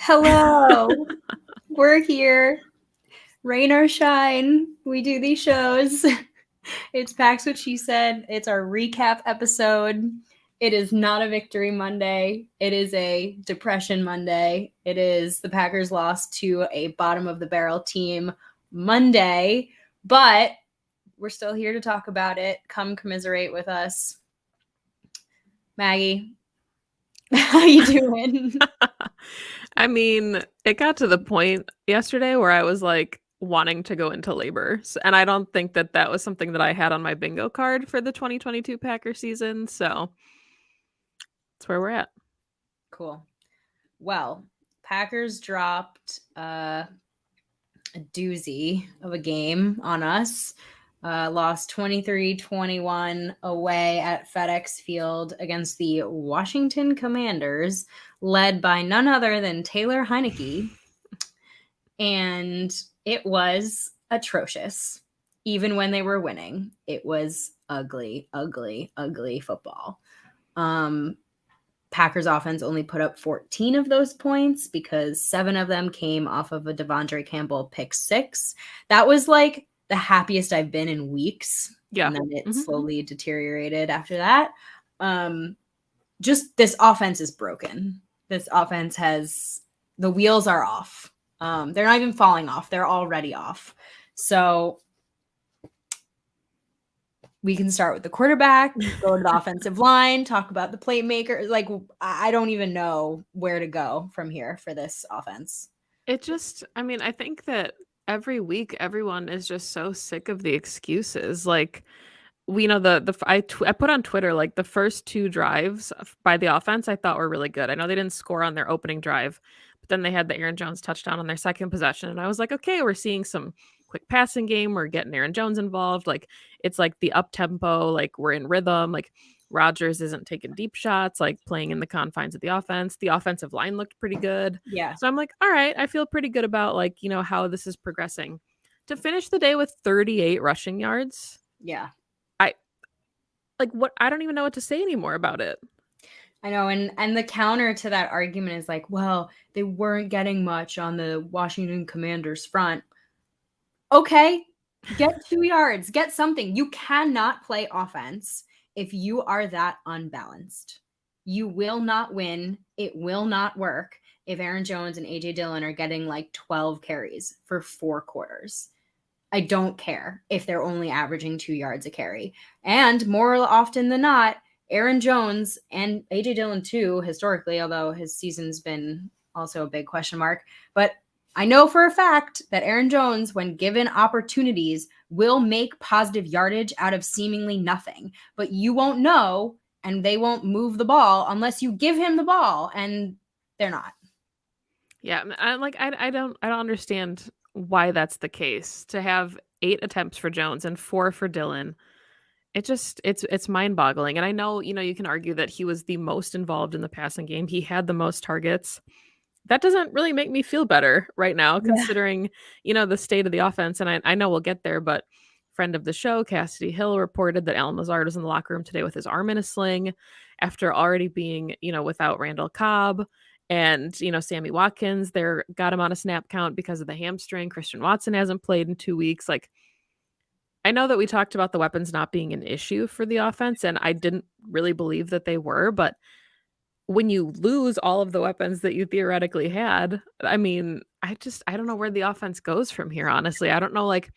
Hello. We're here. Rain or shine. We do these shows. It's Pax What She Said. It's our recap episode. It is not a victory Monday. It is a depression Monday. It is the Packers lost to a bottom of the barrel team Monday, but we're still here to talk about it. Come commiserate with us. Maggie, how you doing? I mean, it got to the point yesterday where I was like wanting to go into labor. And I don't think that that was something that I had on my bingo card for the 2022 Packer season. So that's where we're at. Cool. Well, Packers dropped a doozy of a game on us. Lost 23-21 away at FedEx Field against the Washington Commanders, led by none other than Taylor Heineke. And it was atrocious. Even when they were winning, it was ugly, ugly, ugly football. Packers offense only put up 14 of those points because 7 of them came off of a Devondre Campbell pick 6. That was like the happiest I've been in weeks. Yeah. And then it slowly deteriorated after that. Just this offense is broken. This offense the wheels are off. They're not even falling off. They're already off. So we can start with the quarterback, go to the offensive line, talk about the playmakers. Like, I don't even know where to go from here for this offense. I think that every week everyone is just so sick of the excuses. Like, we know I put on Twitter like the first 2 drives by the offense I thought were really good. I know they didn't score on their opening drive, but then they had the Aaron Jones touchdown on their second possession, and I was like, okay, we're seeing some quick passing game. We're getting Aaron Jones involved. Like, it's like the up tempo. Like, we're in rhythm. Like, Rodgers isn't taking deep shots. Like, playing in the confines of the offense. The offensive line looked pretty good. Yeah. So I'm like, all right, I feel pretty good about like how this is progressing. To finish the day with 38 rushing yards. Yeah. I don't even know what to say anymore about it. I know. And the counter to that argument is like, well, they weren't getting much on the Washington Commanders front. Okay, get 2 yards, get something. You cannot play offense if you are that unbalanced. You will not win. It will not work if Aaron Jones and AJ Dillon are getting like 12 carries for 4 quarters. I don't care if they're only averaging 2 yards a carry. And more often than not, Aaron Jones and AJ Dillon too, historically, although his season's been also a big question mark. But I know for a fact that Aaron Jones, when given opportunities, will make positive yardage out of seemingly nothing. But you won't know, and they won't move the ball unless you give him the ball, and they're not. Yeah, I don't understand why that's the case. To have 8 attempts for Jones and 4 for Dillon, it's mind-boggling. And I know, you can argue that he was the most involved in the passing game. He had the most targets. That doesn't really make me feel better right now, considering, the state of the offense. And I know we'll get there, but friend of the show, Cassidy Hill, reported that Alan Lazard was in the locker room today with his arm in a sling after already being, without Randall Cobb. And, Sammy Watkins, they're got him on a snap count because of the hamstring. Christian Watson hasn't played in 2 weeks. Like, I know that we talked about the weapons not being an issue for the offense, and I didn't really believe that they were, but when you lose all of the weapons that you theoretically had, I don't know where the offense goes from here, honestly. I don't know, like,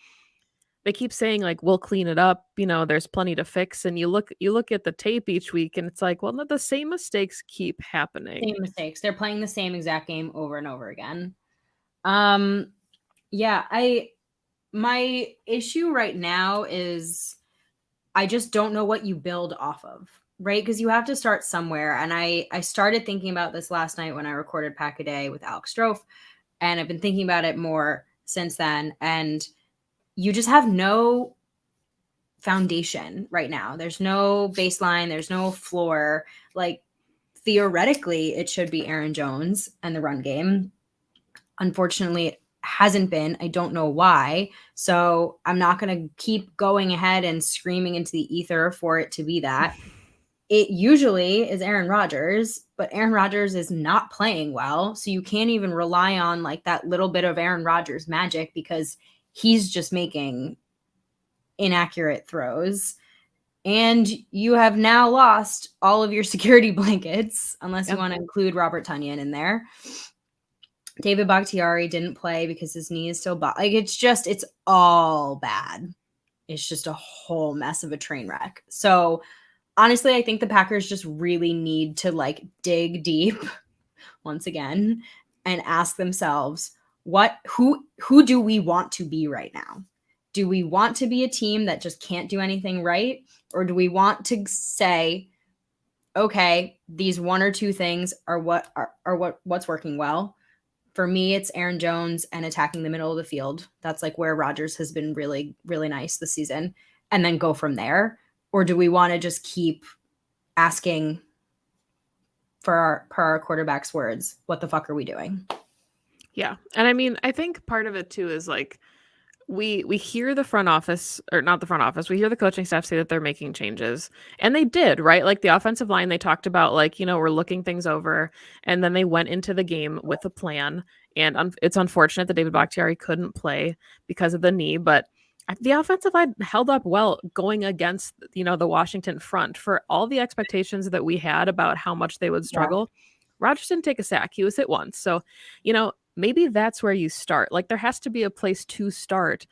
they keep saying, like, we'll clean it up, there's plenty to fix, and you look at the tape each week, and it's like, well, no, the same mistakes keep happening. Same mistakes. They're playing the same exact game over and over again. My issue right now is I just don't know what you build off of, right? Because you have to start somewhere. And I started thinking about this last night when I recorded Pack a Day with Alex Strofe, and I've been thinking about it more since then. And you just have no foundation right now. There's no baseline. There's no floor. Like, theoretically, it should be Aaron Jones and the run game. Unfortunately, it hasn't been. I don't know why. So I'm not going to keep going ahead and screaming into the ether for it to be that. It usually is Aaron Rodgers, but Aaron Rodgers is not playing well. So you can't even rely on like that little bit of Aaron Rodgers magic because he's just making inaccurate throws. And you have now lost all of your security blankets, unless you want to include Robert Tonyan in there. David Bakhtiari didn't play because his knee is still like it's all bad. It's just a whole mess of a train wreck. So honestly, I think the Packers just really need to like dig deep once again and ask themselves, who do we want to be right now? Do we want to be a team that just can't do anything right? Or do we want to say, okay, these one or two things are what's working well? For me, it's Aaron Jones and attacking the middle of the field. That's like where Rodgers has been really, really nice this season. And then go from there. Or do we want to just keep asking per our quarterback's words, what the fuck are we doing? Yeah. And I mean, I think part of it too is like we hear the front office, or not the front office, we hear the coaching staff say that they're making changes, and they did, right? Like the offensive line, they talked about like, we're looking things over, and then they went into the game with a plan. And it's unfortunate that David Bakhtiari couldn't play because of the knee, but the offensive line held up well going against the Washington front. For all the expectations that we had about how much they would struggle, Rodgers didn't take a sack. He was hit once. So maybe that's where you start. Like there has to be a place to start,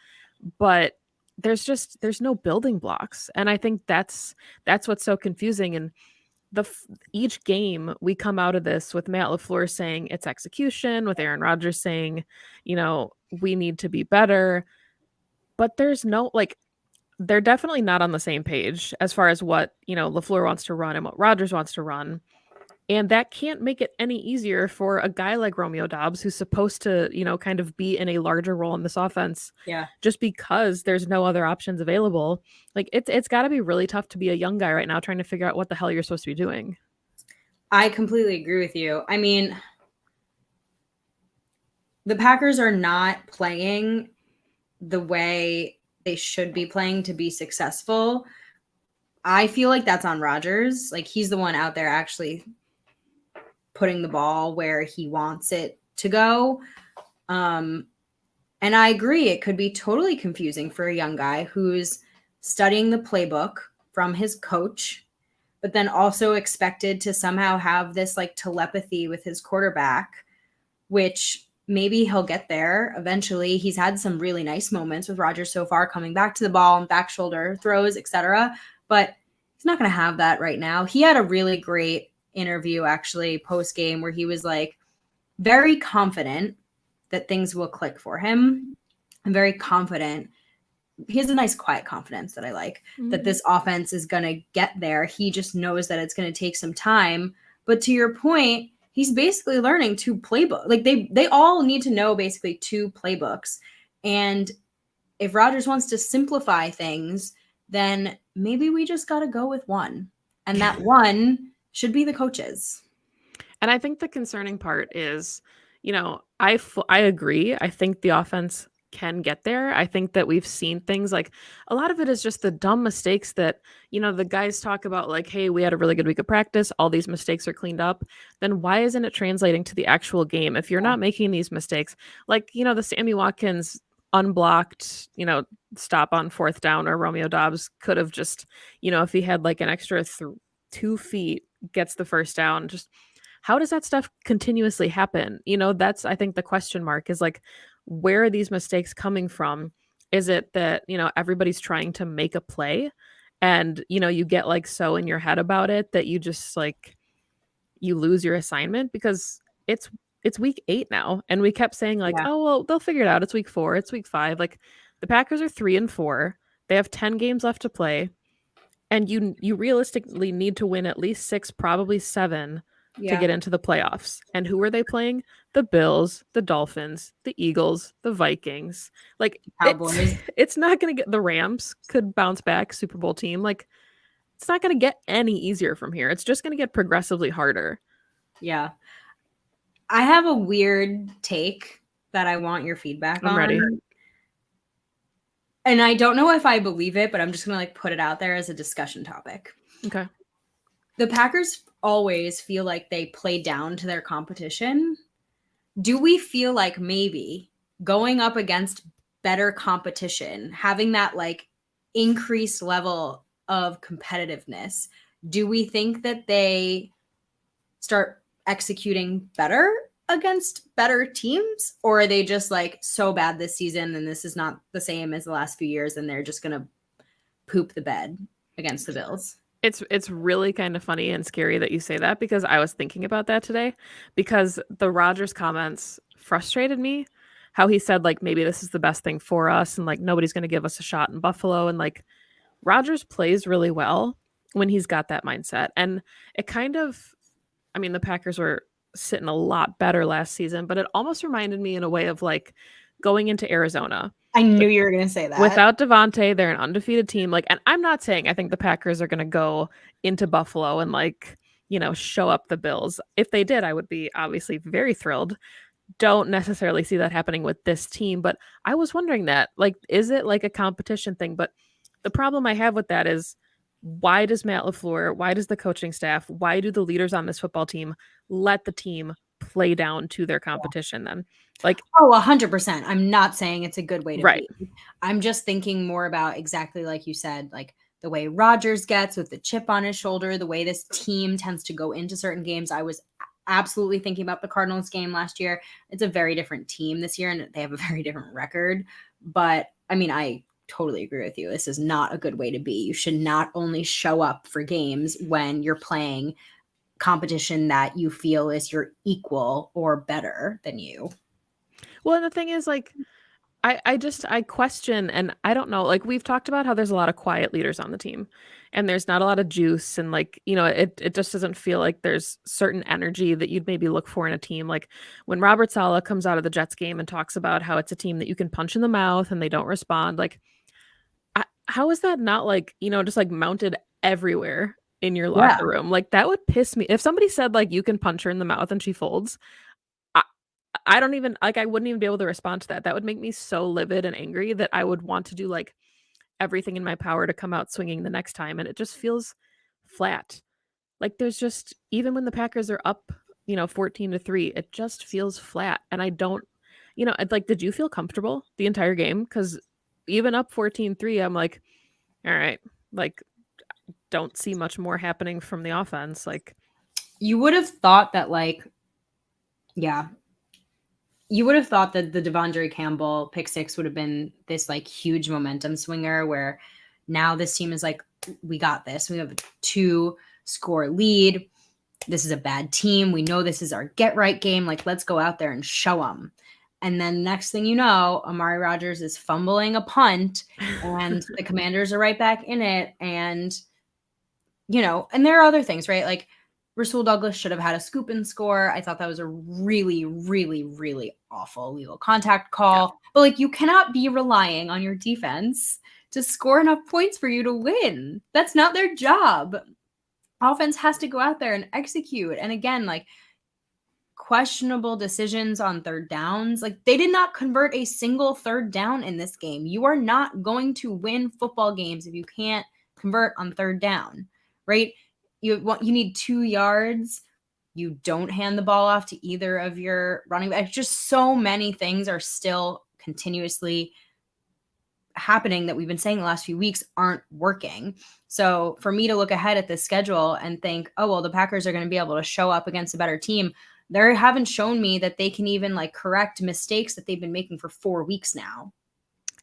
but there's no building blocks. And I think that's what's so confusing. And each game we come out of this with Matt LaFleur saying it's execution, with Aaron Rodgers saying, we need to be better. But there's no they're definitely not on the same page as far as what, LaFleur wants to run and what Rodgers wants to run. And that can't make it any easier for a guy like Romeo Doubs, who's supposed to, kind of be in a larger role in this offense. Yeah. Just because there's no other options available. Like it's got to be really tough to be a young guy right now trying to figure out what the hell you're supposed to be doing. I completely agree with you. I mean, the Packers are not playing the way they should be playing to be successful. I feel like that's on Rodgers. Like he's the one out there actually putting the ball where he wants it to go. And I agree, it could be totally confusing for a young guy who's studying the playbook from his coach, but then also expected to somehow have this like telepathy with his quarterback, which maybe he'll get there eventually. He's had some really nice moments with Rodgers so far, coming back to the ball and back shoulder throws, etc. But he's not going to have that right now. He had a really great interview actually post game where he was like very confident that things will click for him. I'm very confident. He has a nice quiet confidence that I like, that this offense is going to get there. He just knows that it's going to take some time. But to your point, he's basically learning two playbooks. Like they all need to know basically two playbooks. And if Rodgers wants to simplify things, then maybe we just got to go with one. And that one should be the coaches. And I think the concerning part is, I agree. I think the offense can get there. I think that we've seen things like a lot of it is just the dumb mistakes that, the guys talk about like, hey, we had a really good week of practice. All these mistakes are cleaned up. Then why isn't it translating to the actual game? If you're not making these mistakes, like, the Sammy Watkins unblocked, stop on fourth down, or Romeo Doubs could have just, if he had like an extra 2 feet, gets the first down. Just how does that stuff continuously happen? That's, I think, the question mark is like, where are these mistakes coming from? Is it that, everybody's trying to make a play and, you get like so in your head about it that you just like, you lose your assignment? Because it's week 8 now. And we kept saying like, oh, well, they'll figure it out. It's week 4. It's week 5. Like the Packers are 3-4. They have 10 games left to play. And you realistically need to win at least 6, probably 7 to get into the playoffs. And who are they playing? The Bills, the Dolphins, the Eagles, the Vikings. Like Cowboys. It's not going to get, the Rams could bounce back, Super Bowl team. Like it's not going to get any easier from here. It's just going to get progressively harder. Yeah. I have a weird take that I want your feedback on. I'm ready. And I don't know if I believe it, but I'm just going to like put it out there as a discussion topic. Okay. The Packers always feel like they play down to their competition. Do we feel like maybe going up against better competition, having that like increased level of competitiveness, do we think that they start executing better against better teams? Or are they just like so bad this season and this is not the same as the last few years and they're just going to poop the bed against the Bills? It's really kind of funny and scary that you say that because I was thinking about that today because the Rodgers comments frustrated me. How he said like maybe this is the best thing for us and like nobody's going to give us a shot in Buffalo and like Rodgers plays really well when he's got that mindset. And it kind of I mean the Packers were sitting a lot better last season, but it almost reminded me in a way of like going into Arizona. I knew you were going to say that. Without Devontae, they're an undefeated team. Like, and I'm not saying I think the Packers are going to go into Buffalo and like, show up the Bills. If they did, I would be obviously very thrilled. Don't necessarily see that happening with this team, but I was wondering that, like, is it like a competition thing? But the problem I have with that is why does Matt LaFleur, why does the coaching staff, why do the leaders on this football team let the team play down to their competition then? Like, oh, 100%. I'm not saying it's a good way to right. be. I'm just thinking more about exactly like you said, like the way Rodgers gets with the chip on his shoulder, the way this team tends to go into certain games. I was absolutely thinking about the Cardinals game last year. It's a very different team this year and they have a very different record. But I mean, I totally agree with you. This is not a good way to be. You should not only show up for games when you're playing competition that you feel is your equal or better than you. Well, and the thing is, like, I question, and I don't know, like, we've talked about how there's a lot of quiet leaders on the team, and there's not a lot of juice, and like, it just doesn't feel like there's certain energy that you'd maybe look for in a team. Like when Robert Saleh comes out of the Jets game and talks about how it's a team that you can punch in the mouth and they don't respond, like, how is that not like, just like mounted everywhere in your Yeah. locker room? Like that would piss me if somebody said like you can punch her in the mouth and she folds. I don't even like I wouldn't even be able to respond to that. That would make me so livid and angry that I would want to do like everything in my power to come out swinging the next time, and it just feels flat. Like there's just even when the Packers are up, 14-3, it just feels flat. And I don't, I'd like, did you feel comfortable the entire game? Because even up 14-3, I'm like, all right, like don't see much more happening from the offense. Like You would have thought that, like, yeah, you would have thought that the Devondre Campbell pick six would have been this like huge momentum swinger where now this team is like, we got this. We have a 2-score lead. This is a bad team. We know this is our get right game. Like, let's go out there and show them. And then next thing you know, Amari Rodgers is fumbling a punt and the Commanders are right back in it. And, and there are other things, right? Like Rasul Douglas should have had a scoop and score. I thought that was a really, really, really awful legal contact call. Yeah. But like, you cannot be relying on your defense to score enough points for you to win. That's not their job. Offense has to go out there and execute. And again, like questionable decisions on third downs. Like they did not convert a single third down in this game. You are not going to win football games if you can't convert on third down, right? You need 2 yards. You don't hand the ball off to either of your running backs. Just so many things are still continuously happening that we've been saying the last few weeks aren't working. So for me to look ahead at this schedule and think, oh, well, the Packers are going to be able to show up against a better team. They haven't shown me that they can even like correct mistakes that they've been making for 4 weeks now.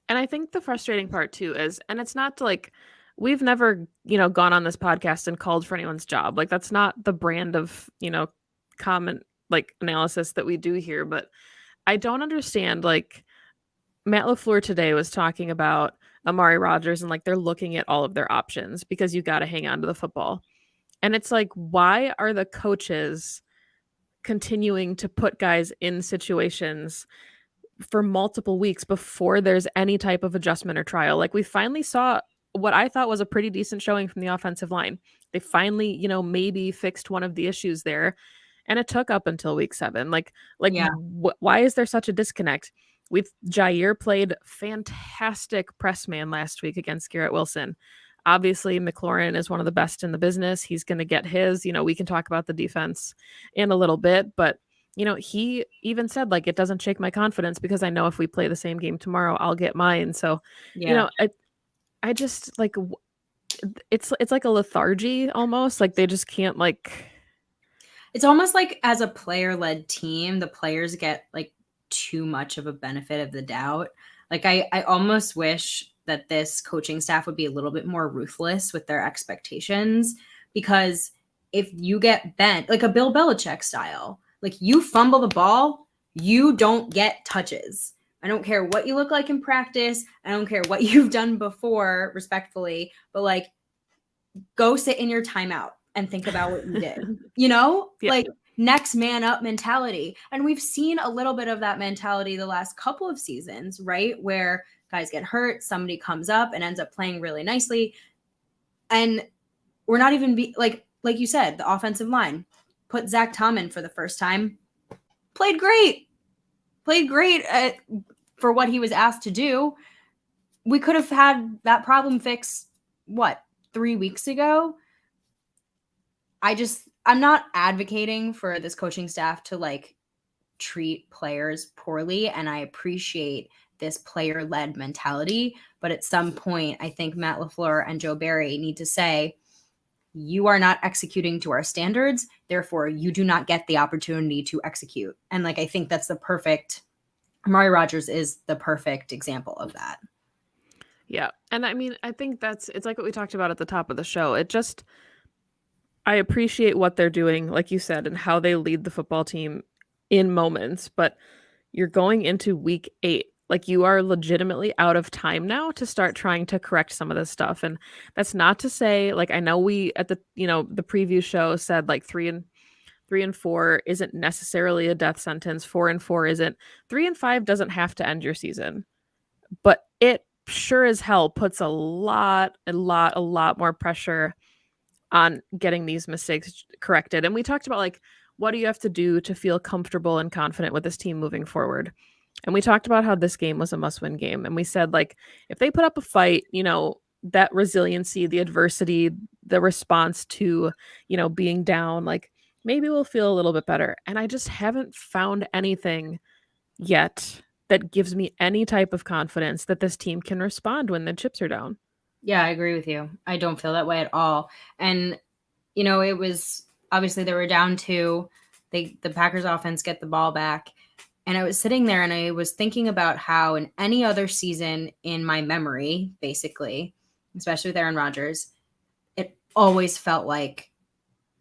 And I think the frustrating part too is, and it's not like we've never, gone on this podcast and called for anyone's job. Like that's not the brand of, comment like analysis that we do here. But I don't understand, like Matt LaFleur today was talking about Amari Rodgers and like they're looking at all of their options because you got to hang on to the football. And it's like, why are the coaches continuing to put guys in situations for multiple weeks before there's any type of adjustment or trial? Like we finally saw what I thought was a pretty decent showing from the offensive line. They finally, maybe fixed one of the issues there. And it took up until week 7. Yeah. Why is there such a disconnect? Jair played fantastic press man last week against Garrett Wilson. Obviously, McLaurin is one of the best in the business. He's going to get his. We can talk about the defense in a little bit, but he even said, like, it doesn't shake my confidence because I know if we play the same game tomorrow, I'll get mine. So, Yeah. I just like it's like a lethargy almost. Like they just can't It's almost like as a player-led team, the players get like too much of a benefit of the doubt. Like I almost wish that this coaching staff would be a little bit more ruthless with their expectations, because if you get bent, like a Bill Belichick style, like you fumble the ball, you don't get touches. I don't care what you look like in practice. I don't care what you've done before, respectfully, but like go sit in your timeout and think about what you did. Yeah. Like next man up mentality. And we've seen a little bit of that mentality the last couple of seasons, right? Where guys get hurt, somebody comes up and ends up playing really nicely. And we're not even like you said, the offensive line put Zach Tom in for the first time, played great for what he was asked to do. We could have had that problem fixed, 3 weeks ago. I'm not advocating for this coaching staff to like treat players poorly, and I appreciate this player-led mentality, but at some point I think Matt LaFleur and Joe Barry need to say, you are not executing to our standards, therefore you do not get the opportunity to execute. And like I think that's Amari Rodgers is the perfect example of that. Yeah. And I mean, I think it's like what we talked about at the top of the show. I appreciate what they're doing, like you said, and how they lead the football team in moments, but you're going into week 8. Like you are legitimately out of time now to start trying to correct some of this stuff. And that's not to say, like, I know we at the preview show said like 3-4 isn't necessarily a death sentence. 4-4 isn't. 3-5 doesn't have to end your season, but it sure as hell puts a lot more pressure on getting these mistakes corrected. And we talked about like, what do you have to do to feel comfortable and confident with this team moving forward? And we talked about how this game was a must-win game. And we said, like, if they put up a fight, that resiliency, the adversity, the response to, being down, like maybe we'll feel a little bit better. And I just haven't found anything yet that gives me any type of confidence that this team can respond when the chips are down. Yeah, I agree with you. I don't feel that way at all. And, it was obviously they were down 2. The Packers offense get the ball back. And I was sitting there and I was thinking about how in any other season in my memory, basically, especially with Aaron Rodgers, it always felt like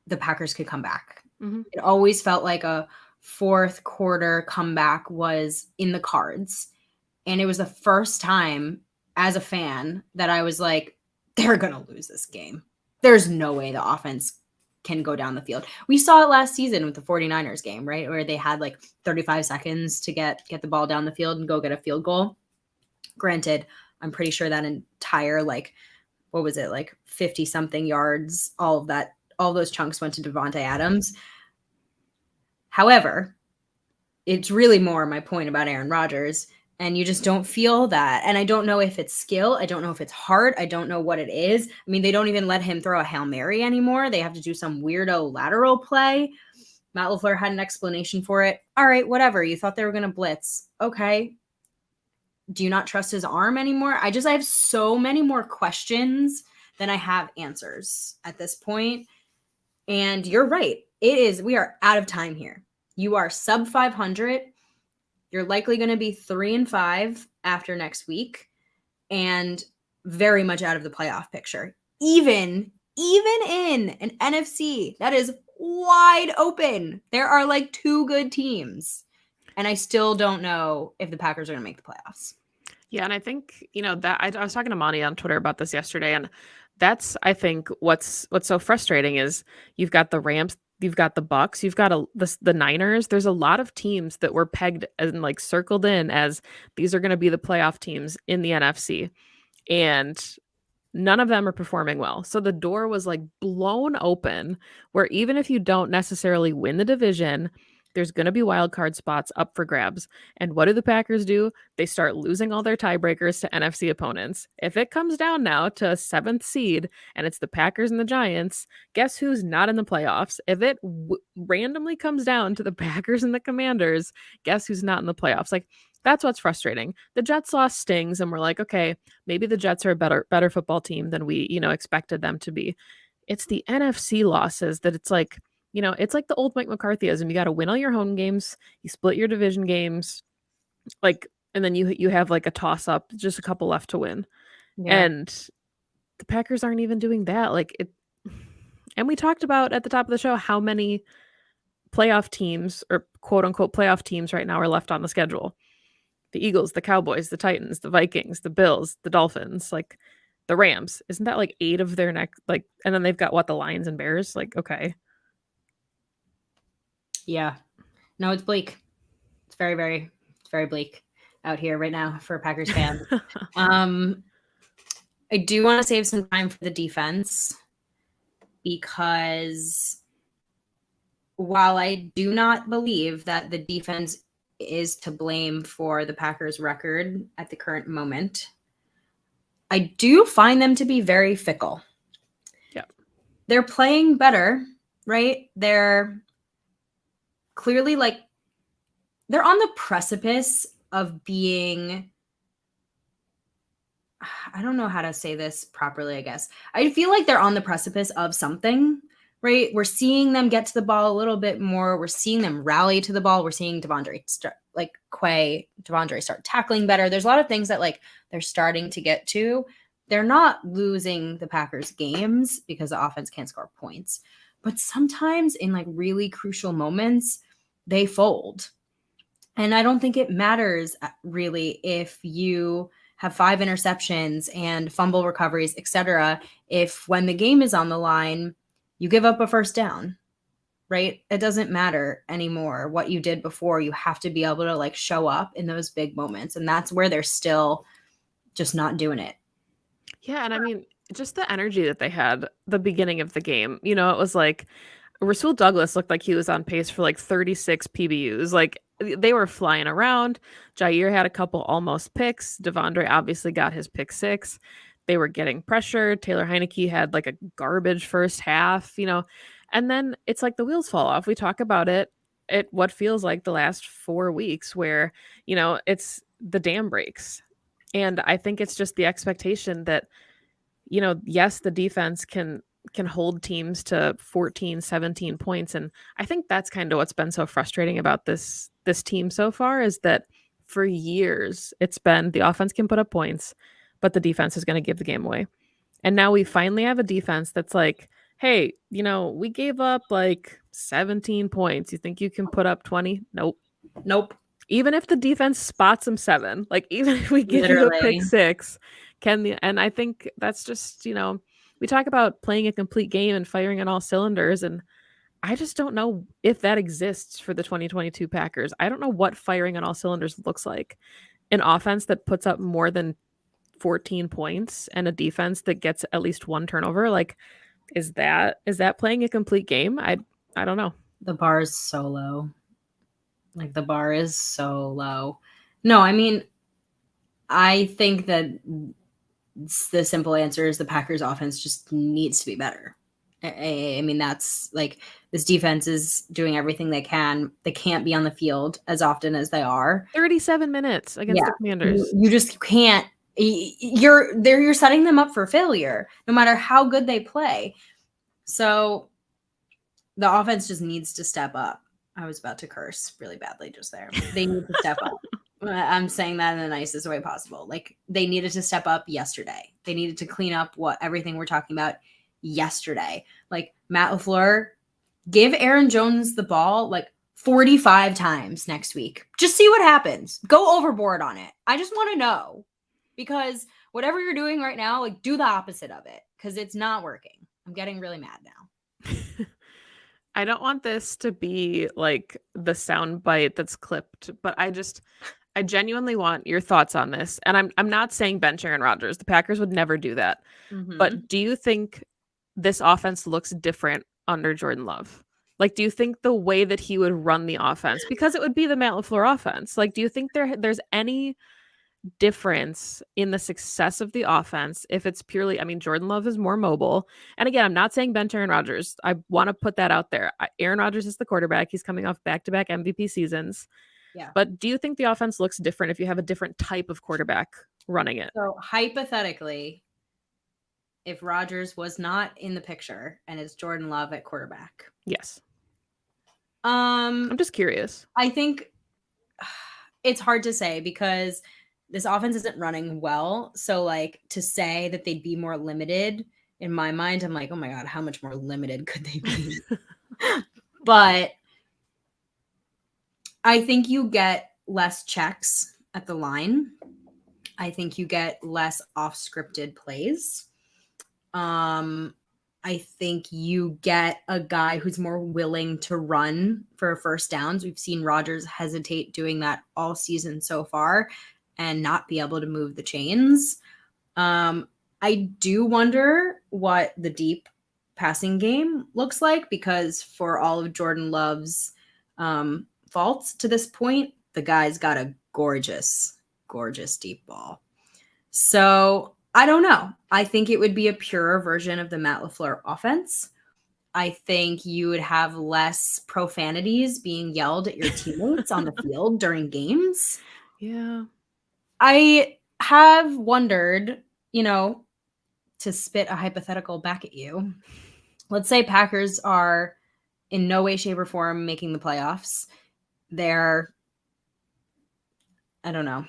the Packers could come back. Mm-hmm. It always felt like a fourth quarter comeback was in the cards. And it was the first time as a fan that I was like, they're going to lose this game. There's no way the offense can go down the field. We saw it last season with the 49ers game, right? Where they had like 35 seconds to get the ball down the field and go get a field goal. Granted, I'm pretty sure that entire, like, what was it? Like 50 something yards, all those chunks went to Devontae Adams. However, it's really more my point about Aaron Rodgers. And you just don't feel that. And I don't know if it's skill. I don't know if it's heart. I don't know what it is. I mean, they don't even let him throw a Hail Mary anymore. They have to do some weirdo lateral play. Matt LaFleur had an explanation for it. All right, whatever. You thought they were going to blitz. Okay. Do you not trust his arm anymore? I have so many more questions than I have answers at this point. And you're right. We are out of time here. You are sub 500. You're likely going to be 3-5 after next week and very much out of the playoff picture. Even in an NFC that is wide open, there are like 2 good teams. And I still don't know if the Packers are going to make the playoffs. Yeah, and I think, that I was talking to Monty on Twitter about this yesterday, and that's, I think, what's so frustrating is you've got the Rams, you've got the Bucks, you've got the Niners. There's a lot of teams that were pegged and like circled in as these are going to be the playoff teams in the NFC, and none of them are performing well. So the door was like blown open, where even if you don't necessarily win the division, There's going to be wild card spots up for grabs. And what do the Packers do? They start losing all their tiebreakers to NFC opponents. If it comes down now to a 7th seed and it's the Packers and the Giants, guess who's not in the playoffs? If it randomly comes down to the Packers and the Commanders, guess who's not in the playoffs? Like, that's what's frustrating. The Jets loss stings, and we're like, okay, maybe the Jets are a better football team than we, expected them to be. It's the NFC losses that it's like, it's like the old Mike McCarthyism. You got to win all your home games. You split your division games, like, and then you have like a toss up, just a couple left to win. Yeah. And the Packers aren't even doing that. Like it. And we talked about at the top of the show how many playoff teams or quote unquote playoff teams right now are left on the schedule. The Eagles, the Cowboys, the Titans, the Vikings, the Bills, the Dolphins, like the Rams. Isn't that like 8 of their next, like, and then they've got what, the Lions and Bears? Like, okay. Yeah. No, it's bleak. It's very, very, it's very bleak out here right now for Packers fans. I do want to save some time for the defense because while I do not believe that the defense is to blame for the Packers' record at the current moment, I do find them to be very fickle. Yeah. They're playing better, right? They're clearly like they're on the precipice of being, I don't know how to say this properly, I guess. I feel like they're on the precipice of something, right? We're seeing them get to the ball a little bit more. We're seeing them rally to the ball. We're seeing Devondre start tackling better. There's a lot of things that like they're starting to get to. They're not losing the Packers games because the offense can't score points. But sometimes in like really crucial moments, they fold. And I don't think it matters really if you have 5 interceptions and fumble recoveries, etc. If when the game is on the line, you give up a first down, right? It doesn't matter anymore what you did before. You have to be able to like show up in those big moments. And that's where they're still just not doing it. Yeah. And I mean, just the energy that they had the beginning of the game, it was like Rasul Douglas looked like he was on pace for like 36 PBUs. Like they were flying around. Jair had a couple almost picks. Devondre obviously got his pick 6. They were getting pressure. Taylor Heineke had like a garbage first half, and then it's like the wheels fall off. We talk about it at what feels like the last 4 weeks where, it's the dam breaks. And I think it's just the expectation that, yes, the defense can hold teams to 14, 17 points. And I think that's kind of what's been so frustrating about this team so far is that for years it's been the offense can put up points, but the defense is going to give the game away. And now we finally have a defense that's like, hey, we gave up like 17 points. You think you can put up 20? Nope. Even if the defense spots them 7, like even if we give you a pick 6, and I think that's just, we talk about playing a complete game and firing on all cylinders, and I just don't know if that exists for the 2022 Packers. I don't know what firing on all cylinders looks like. An offense that puts up more than 14 points and a defense that gets at least 1 turnover. Like, is that playing a complete game? I don't know. The bar is so low. Like the bar is so low. No, I mean, I think that the simple answer is the Packers offense just needs to be better. I mean, that's like this defense is doing everything they can. They can't be on the field as often as they are. 37 minutes against the Commanders. You just can't. You're setting them up for failure no matter how good they play. So the offense just needs to step up. I was about to curse really badly just there. They need to step up. I'm saying that in the nicest way possible. Like they needed to step up yesterday. They needed to clean up everything we're talking about yesterday. Like Matt LaFleur, give Aaron Jones the ball like 45 times next week. Just see what happens. Go overboard on it. I just want to know because whatever you're doing right now, like do the opposite of it because it's not working. I'm getting really mad now. I don't want this to be like the sound bite that's clipped, but I genuinely want your thoughts on this. And I'm not saying bench Aaron Rodgers. The Packers would never do that. Mm-hmm. But do you think this offense looks different under Jordan Love? Like, do you think the way that he would run the offense, because it would be the Matt LaFleur offense, like, do you think there's any difference in the success of the offense if it's purely, I mean, Jordan Love is more mobile. And again, I'm not saying bench Aaron Rodgers. I want to put that out there. Aaron Rodgers is the quarterback. He's coming off back-to-back MVP seasons. Yeah. But do you think the offense looks different if you have a different type of quarterback running it? So hypothetically, if Rodgers was not in the picture and it's Jordan Love at quarterback. Yes. I'm just curious. I think it's hard to say because this offense isn't running well. So like to say that they'd be more limited in my mind, I'm like, oh my God, how much more limited could they be? But I think you get less checks at the line. I think you get less off-scripted plays. I think you get a guy who's more willing to run for first downs. We've seen Rodgers hesitate doing that all season so far and not be able to move the chains. I do wonder what the deep passing game looks like because for all of Jordan Love's faults to this point, the guy's got a gorgeous, gorgeous deep ball. So I don't know. I think it would be a purer version of the Matt LaFleur offense. I think you would have less profanities being yelled at your teammates on the field during games. Yeah. I have wondered, to spit a hypothetical back at you. Let's say Packers are in no way, shape, or form making the playoffs. They're, I don't know,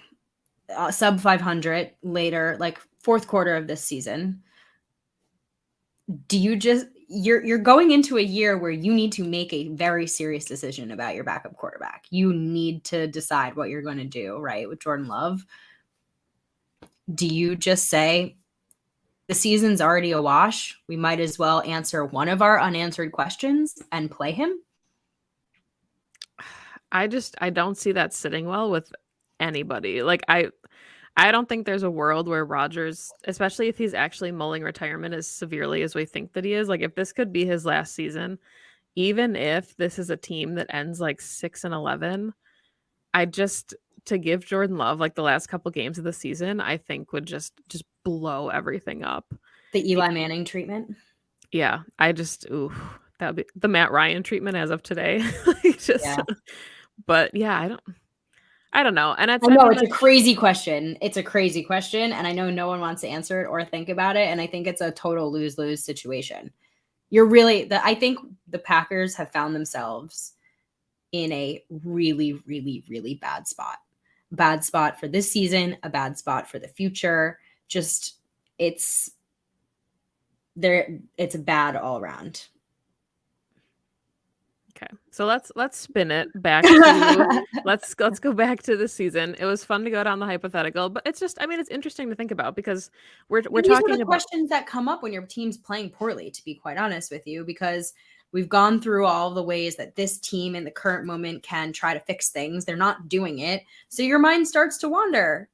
sub 500 later, like fourth quarter of this season. Do you just you're going into a year where you need to make a very serious decision about your backup quarterback. You need to decide what you're going to do, right? With Jordan Love. Do you just say the season's already a wash? We might as well answer one of our unanswered questions and play him? I don't see that sitting well with anybody. Like I don't think there's a world where Rodgers, especially if he's actually mulling retirement as severely as we think that he is, like if this could be his last season, even if this is a team that ends like 6-11, to give Jordan Love like the last couple games of the season, I think would just blow everything up. The Eli Manning treatment? Yeah, that would be the Matt Ryan treatment as of today. Yeah. But yeah, I don't know. And I know it's a crazy question. It's a crazy question. And I know no one wants to answer it or think about it. And I think it's a total lose-lose situation. I think the Packers have found themselves in a really, really, really bad spot. Bad spot for this season, a bad spot for the future. Just it's bad all around. Okay. So let's spin it back to let's go back to the season. It was fun to go down the hypothetical, but it's just, I mean, it's interesting to think about because we're talking about questions that come up when your team's playing poorly, to be quite honest with you, because we've gone through all the ways that this team in the current moment can try to fix things. They're not doing it. So your mind starts to wander.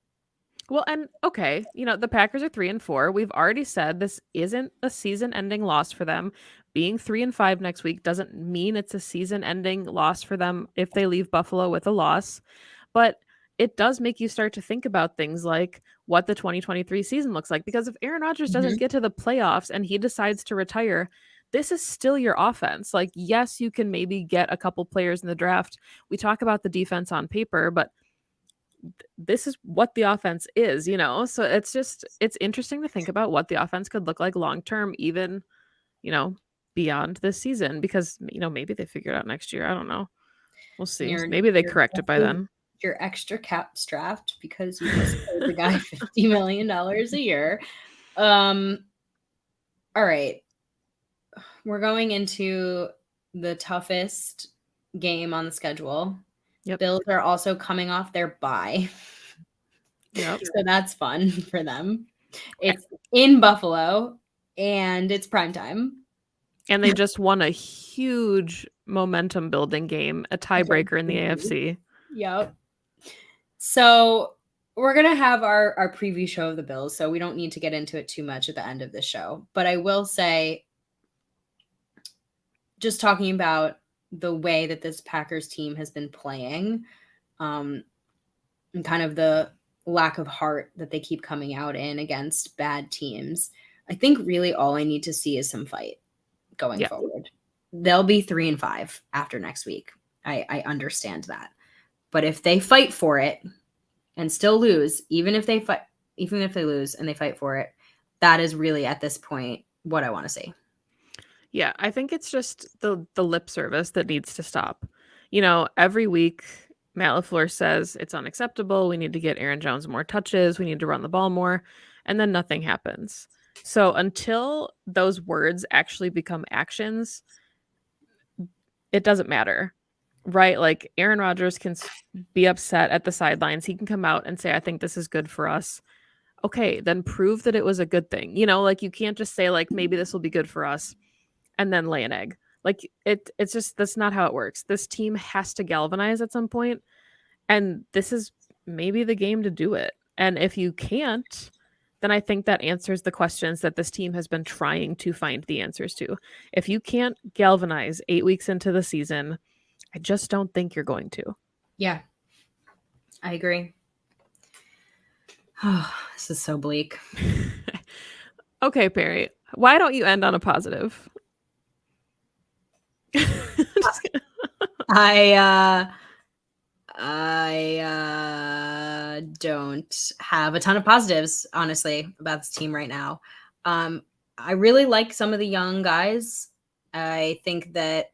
Well, and okay, the Packers are 3-4. We've already said this isn't a season-ending loss for them. Being 3-5 next week doesn't mean it's a season-ending loss for them if they leave Buffalo with a loss. But it does make you start to think about things like what the 2023 season looks like. Because if Aaron Rodgers doesn't get to the playoffs and he decides to retire, this is still your offense. Like, yes, you can maybe get a couple players in the draft. We talk about the defense on paper, but this is what the offense is, So it's interesting to think about what the offense could look like long term, even, beyond this season, because, maybe they figure it out next year. I don't know. We'll see. Maybe they correct it by then. Your extra cap strapped because you just paid the guy $50 million a year. All right. We're going into the toughest game on the schedule. Yep. Bills are also coming off their bye. Yep. So that's fun for them. It's in Buffalo and it's primetime. And they just won a huge momentum building game, a tiebreaker in the AFC. Yep. So we're going to have our preview show of the Bills, so we don't need to get into it too much at the end of the show. But I will say, just talking about the way that this Packers team has been playing, and kind of the lack of heart that they keep coming out in against bad teams. I think really all I need to see is some fight going forward. They'll be 3-5 after next week. I understand that. But if they fight for it and still lose, even if they lose and they fight for it, that is really at this point what I want to see. Yeah, I think it's just the lip service that needs to stop. You know, every week Matt LaFleur says it's unacceptable. We need to get Aaron Jones more touches. We need to run the ball more. And then nothing happens. So until those words actually become actions, it doesn't matter, right? Like Aaron Rodgers can be upset at the sidelines. He can come out and say, I think this is good for us. Okay, then prove that it was a good thing. You know, like you can't just say like, maybe this will be good for us and then lay an egg. Like it's just, that's not how it works. This team has to galvanize at some point, and this is maybe the game to do it. And if you can't, then I think that answers the questions that this team has been trying to find the answers to. If you can't galvanize 8 weeks into the season, I just don't think you're going to. Yeah, I agree. Oh, this is so bleak. Okay, Perri, why don't you end on a positive? I don't have a ton of positives, honestly, about this team right now. I really like some of the young guys. I think that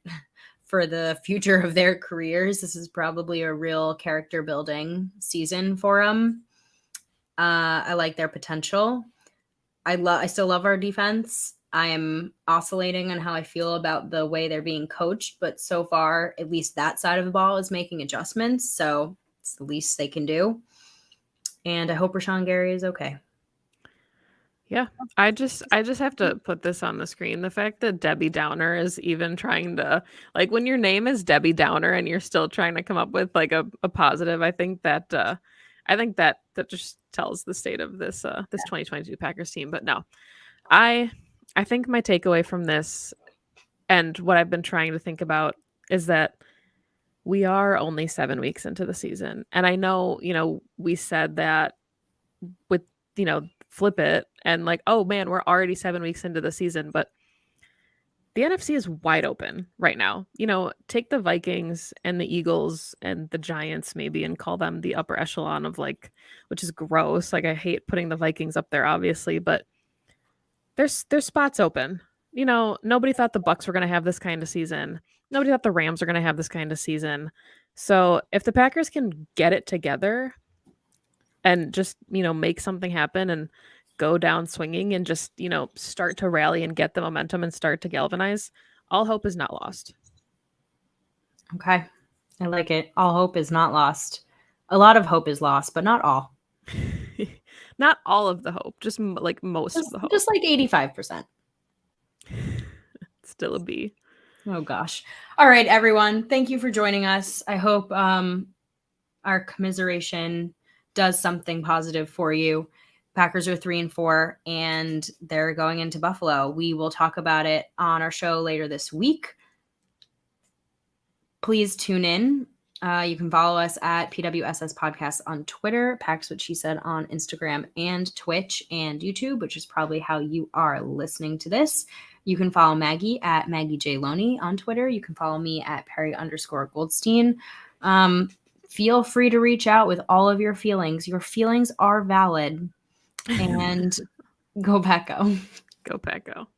for the future of their careers, this is probably a real character building season for them. I like their potential. I still love our defense. I am oscillating on how I feel about the way they're being coached, but so far, at least that side of the ball is making adjustments. So it's the least they can do. And I hope Rashawn Gary is okay. Yeah, I just have to put this on the screen. The fact that Debbie Downer is even trying to, like, when your name is Debbie Downer and you're still trying to come up with like a positive, I think that just tells the state of this 2022 Packers team. But no, I think my takeaway from this and what I've been trying to think about is that we are only 7 weeks into the season. And I know, we said that with, flip it and like, oh man, we're already 7 weeks into the season, but the NFC is wide open right now. Take the Vikings and the Eagles and the Giants maybe and call them the upper echelon of like, which is gross. Like I hate putting the Vikings up there, obviously, but there's spots open. Nobody thought the Bucks were going to have this kind of season. Nobody thought the Rams were going to have this kind of season. So if the Packers can get it together and just, make something happen and go down swinging and just, start to rally and get the momentum and start to galvanize, all hope is not lost. Okay. I like it. All hope is not lost. A lot of hope is lost, but not all. Not all of the hope, just like most of the hope. Just like 85%. Still a B. Oh gosh. All right, everyone. Thank you for joining us. I hope our commiseration does something positive for you. Packers are 3-4 and they're going into Buffalo. We will talk about it on our show later this week. Please tune in. You can follow us at PWSS Podcast on Twitter, Pax What She Said on Instagram and Twitch and YouTube, which is probably how you are listening to this. You can follow Maggie at Maggie J. Loney on Twitter. You can follow me at Perri_Goldstein. Feel free to reach out with all of your feelings. Your feelings are valid. And go Pack Go. Go Pack Go.